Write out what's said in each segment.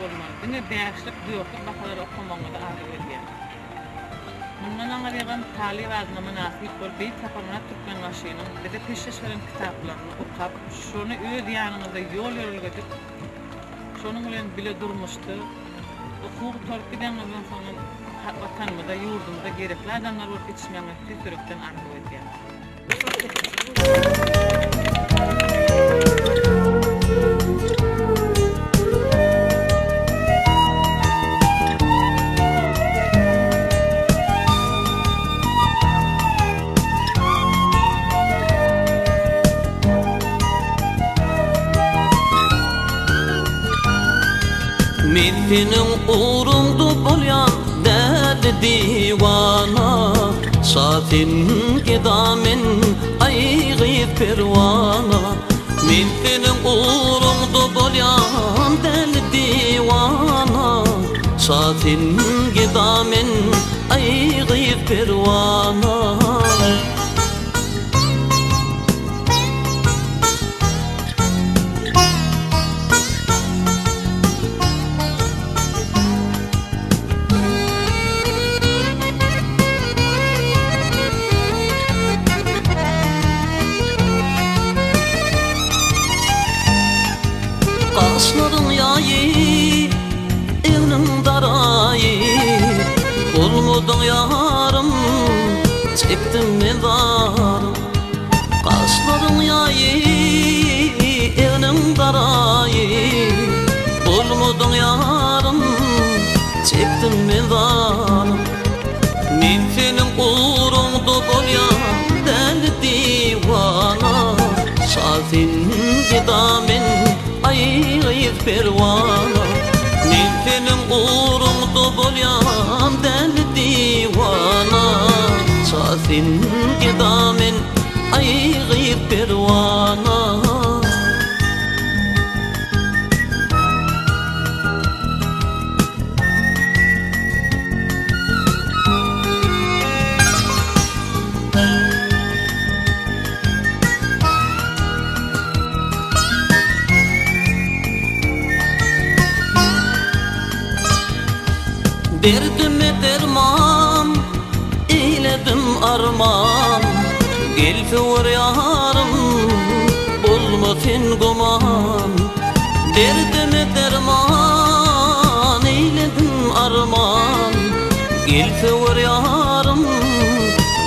bolmaly. Dine däşlik, diýoklyk bahalar okamaňa da argy berýär. Mundan aňyrýan tali wazna münasip bol bir tapamana türkmen maşynyň bir de peşeş veren kitaplaryny okap, şonu öz ýanyňyzda ýol ýörülgedip, şonuň bilen bile durmuşdy. Okuw torpidenden soň vatanymyzda, ýurdumyzda gerekli adamlar bolup yetişmeýän türkmen argy berýär. Men senin uğrunda bolyan derdi divana, Safin gidamin aygı pervana. Men senin uğrunda bolyan derdi divana, Safin gidamin aygı pervana. Kaşların yayı, evnin darayı, olmadın yarım, çektim mezarım. Kaşların yayı, evnin darayı, olmadın yarım, çektim mezarım. Men senin uğrunda bolyan deli divana, Safin gidamin aygı pervana. Men senin uğrunda bolyan deli divana, Safin gidamin aygı pervana. Derdime derman, eyledim arman, gelfur yarım, bulmasın guman. Derdime derman, eyledim arman, gelfur yarım,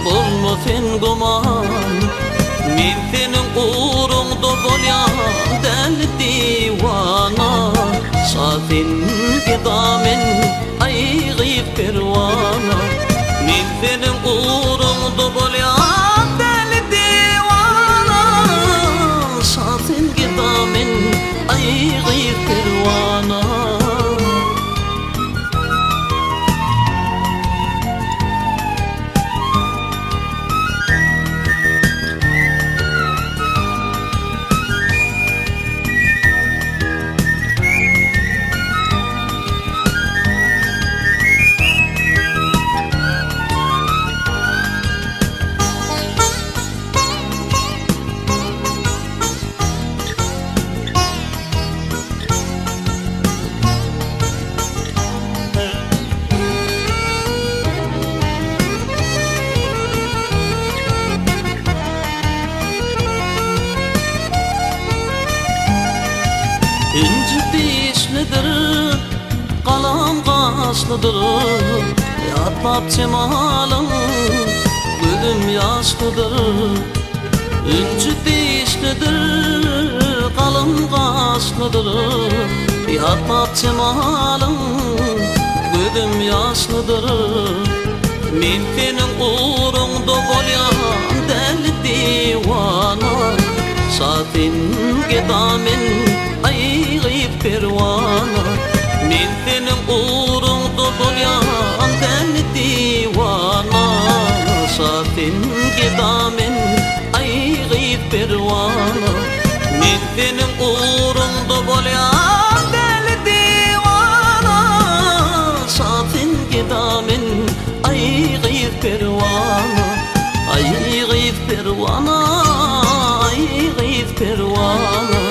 bulmasın guman. Men senin uğrunda bolyan deli divana, Safin gidamin aygı pervana. Men senin uğrunda bolyan deli divana, Safin gidamin aygı pervana. İnci dişlidir, kalam kaslıdır, yatmap cemalım, gülüm yaşlıdır. İnci dişlidir, kalam kaslıdır, yatmap cemalım, gülüm yaşlıdır. Men senin uğrunda bolyan deli divana, Safin gidamin aygı pervana. Men senin uğrunda bolyan deli divana, Safin gidamin aygı pervana. Men senin uğrunda bolyan deli divana, Safin gidamin aygı pervana. Aygı pervana, aygı pervana.